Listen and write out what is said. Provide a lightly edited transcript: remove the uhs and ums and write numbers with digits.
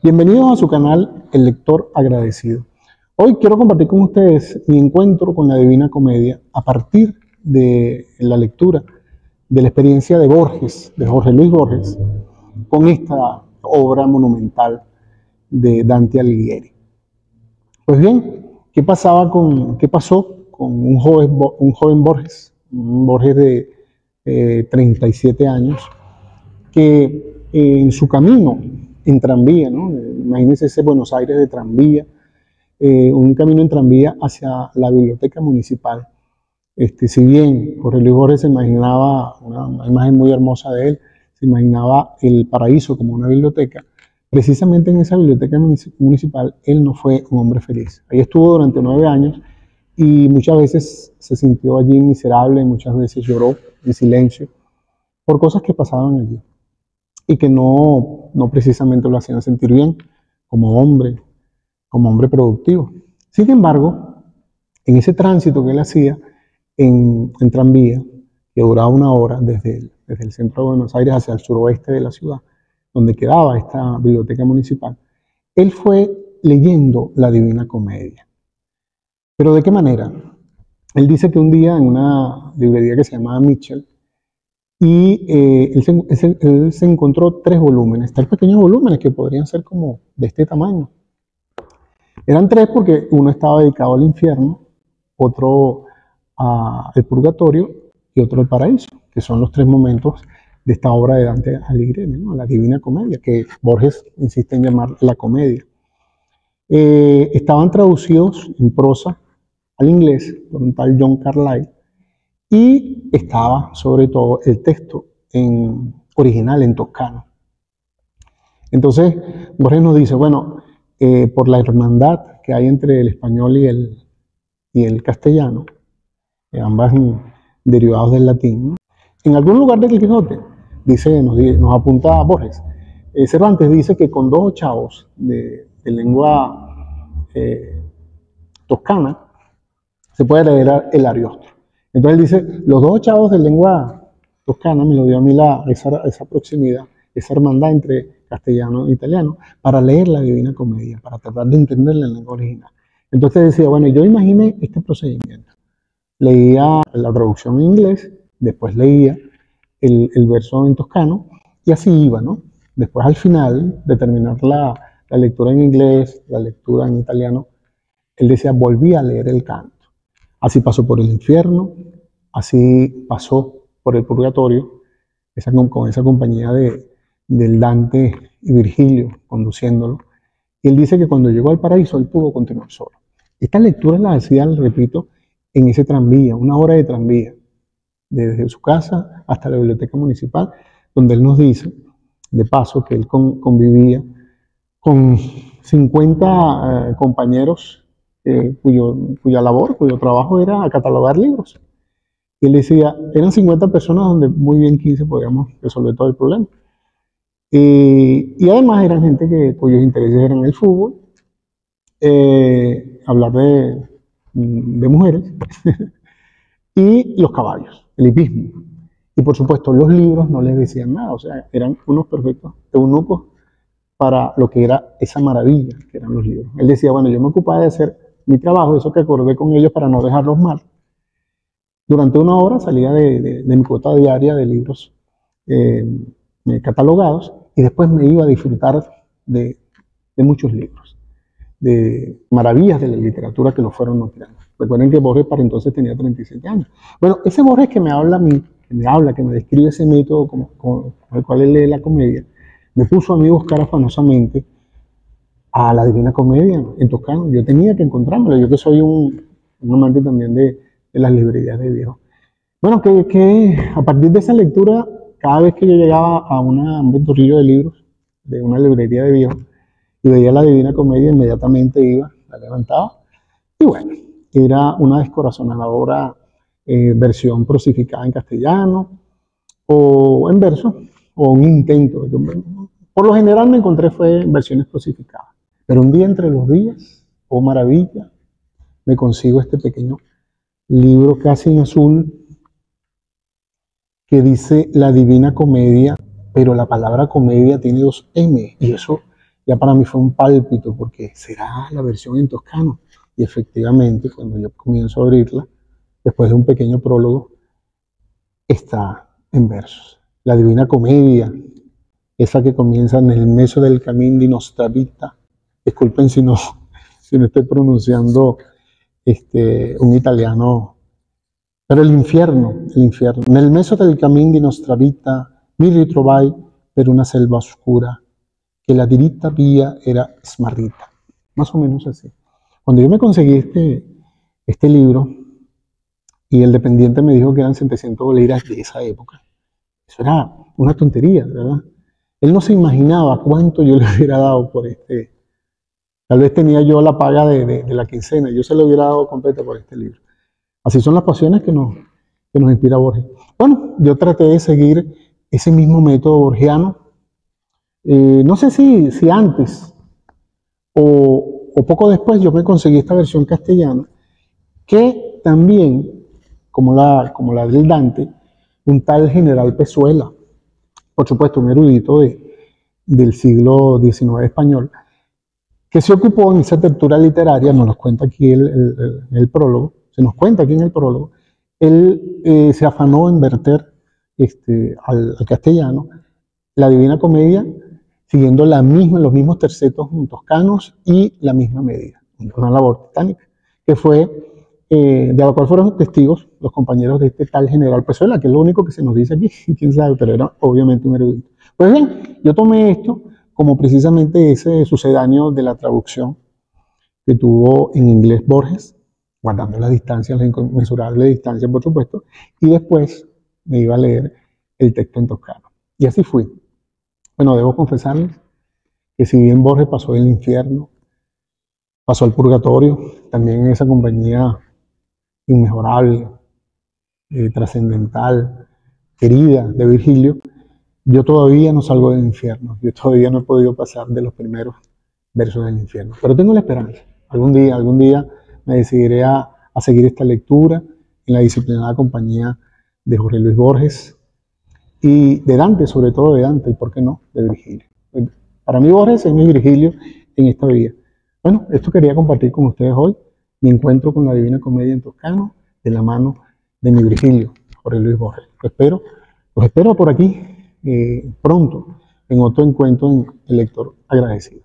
Bienvenidos a su canal El Lector Agradecido. Hoy quiero compartir con ustedes mi encuentro con la Divina Comedia a partir de la lectura de la experiencia de Borges, de Jorge Luis Borges, con esta obra monumental de Dante Alighieri. Pues bien, ¿qué pasó con un joven Borges, un Borges de 37 años, que en su camino en tranvía, ¿no? Imagínense ese Buenos Aires de tranvía, un camino en tranvía hacia la biblioteca municipal. Si bien Jorge Luis Borges se imaginaba una imagen muy hermosa de él, se imaginaba el paraíso como una biblioteca, precisamente en esa biblioteca municipal él no fue un hombre feliz. Ahí estuvo durante 9 años y muchas veces se sintió allí miserable, muchas veces lloró en silencio por cosas que pasaban allí y que no precisamente lo hacían sentir bien como hombre productivo. Sin embargo, en ese tránsito que él hacía en tranvía, que duraba 1 hora desde el centro de Buenos Aires hacia el suroeste de la ciudad, donde quedaba esta biblioteca municipal, él fue leyendo la Divina Comedia. ¿Pero de qué manera? Él dice que un día en una librería que se llamaba Mitchell, y él se encontró 3 volúmenes, 3 pequeños volúmenes que podrían ser como de este tamaño. Eran 3 porque uno estaba dedicado al infierno, otro al purgatorio y otro al paraíso, que son los 3 momentos de esta obra de Dante Alighieri, ¿no? La Divina Comedia, que Borges insiste en llamar la comedia. Estaban traducidos en prosa al inglés por un tal John Carlyle, y estaba sobre todo el texto original en toscano. Entonces Borges nos dice, bueno, por la hermandad que hay entre el español y el castellano, ambas derivados del latín, ¿no? En algún lugar del Quijote, nos apunta Borges, Cervantes dice que con 2 ochavos de lengua toscana se puede leer el Ariosto. Entonces él dice, los 2 ochavos de lengua toscana me lo dio a mí esa proximidad, esa hermandad entre castellano e italiano, para leer la Divina Comedia, para tratar de entenderla en lengua original. Entonces decía, bueno, yo imaginé este procedimiento. Leía la traducción en inglés, después leía el verso en toscano, y así iba, ¿no? Después al final de terminar la lectura en inglés, la lectura en italiano, él decía, volví a leer el canto. Así pasó por el infierno, así pasó por el purgatorio, con esa compañía del Dante y Virgilio conduciéndolo. Y él dice que cuando llegó al paraíso, él pudo continuar solo. Estas lecturas las hacía, repito, en ese tranvía, 1 hora de tranvía, desde su casa hasta la biblioteca municipal, donde él nos dice, de paso, que él convivía con 50 compañeros cuya labor, cuyo trabajo era catalogar libros. Y él decía, eran 50 personas donde muy bien 15 podíamos resolver todo el problema. Y además eran gente cuyos intereses eran el fútbol, hablar de mujeres y los caballos, el hipismo. Y por supuesto los libros no les decían nada, o sea, eran unos perfectos eunucos para lo que era esa maravilla que eran los libros. Él decía, bueno, yo me ocupaba de hacer mi trabajo, eso que acordé con ellos para no dejarlos mal. Durante 1 hora salía de mi cuota diaria de libros catalogados, y después me iba a disfrutar de muchos libros, de maravillas de la literatura que lo fueron nutriendo. Recuerden que Borges para entonces tenía 37 años. Bueno, ese Borges que me habla a mí, que me describe ese método con el cual él lee la comedia, me puso a mí a buscar afanosamente a la Divina Comedia en toscano. Yo tenía que encontrármelo, yo que soy un amante también de las librerías de viejo. Bueno, que a partir de esa lectura, cada vez que yo llegaba a un ventorrillo de libros, de una librería de viejo, y veía la Divina Comedia, inmediatamente iba, la levantaba, y bueno, era una descorazonadora versión prosificada en castellano, o en verso, o un intento. Por lo general me encontré fue en versiones prosificadas. Pero un día entre los días, oh maravilla, me consigo este pequeño libro casi en azul que dice La Divina Comedia, pero la palabra comedia tiene 2 M, y eso ya para mí fue un pálpito, porque será la versión en toscano. Y efectivamente, cuando yo comienzo a abrirla, después de un pequeño prólogo, está en versos. La Divina Comedia, esa que comienza en el meso del camino di nostra vita. Disculpen si no estoy pronunciando un italiano, pero el infierno. Nel meso del camino di nostra vita mi ritrovai per una selva oscura, que la diritta vía era smarrita. Más o menos así. Cuando yo me conseguí este libro y el dependiente me dijo que eran 700 bolívares de esa época, eso era una tontería, ¿verdad? Él no se imaginaba cuánto yo le hubiera dado por Tal vez tenía yo la paga de la quincena, yo se lo hubiera dado completa por este libro. Así son las pasiones que nos inspira Borges. Bueno, yo traté de seguir ese mismo método borgiano. No sé si antes o poco después yo me conseguí esta versión castellana, que también, como la del Dante, un tal General Pezuela, por supuesto un erudito del siglo XIX español, que se ocupó en esa textura literaria, nos lo cuenta aquí el prólogo, se nos cuenta aquí en el prólogo, él se afanó en verter al castellano la Divina Comedia siguiendo los mismos tercetos toscanos y la misma medida. Una labor titánica, que fue de la cual fueron testigos los compañeros de este tal General Pezuela, que es lo único que se nos dice aquí, quién sabe, pero era obviamente un erudito. Pues bien, yo tomé esto como precisamente ese sucedáneo de la traducción que tuvo en inglés Borges, guardando las distancias, las inconmensurables distancias, por supuesto, y después me iba a leer el texto en toscano. Y así fui. Bueno, debo confesarles que si bien Borges pasó del infierno, pasó al purgatorio, también en esa compañía inmejorable, trascendental, querida de Virgilio, yo todavía no salgo del infierno, yo todavía no he podido pasar de los primeros versos del infierno, pero tengo la esperanza. Algún día me decidiré a seguir esta lectura en la disciplinada compañía de Jorge Luis Borges y de Dante, sobre todo de Dante, y por qué no, de Virgilio. Para mí Borges es mi Virgilio en esta vida. Bueno, esto quería compartir con ustedes hoy, mi encuentro con la Divina Comedia en toscano, de la mano de mi Virgilio, Jorge Luis Borges. Los espero por aquí pronto, en otro encuentro en El Lector Agradecido.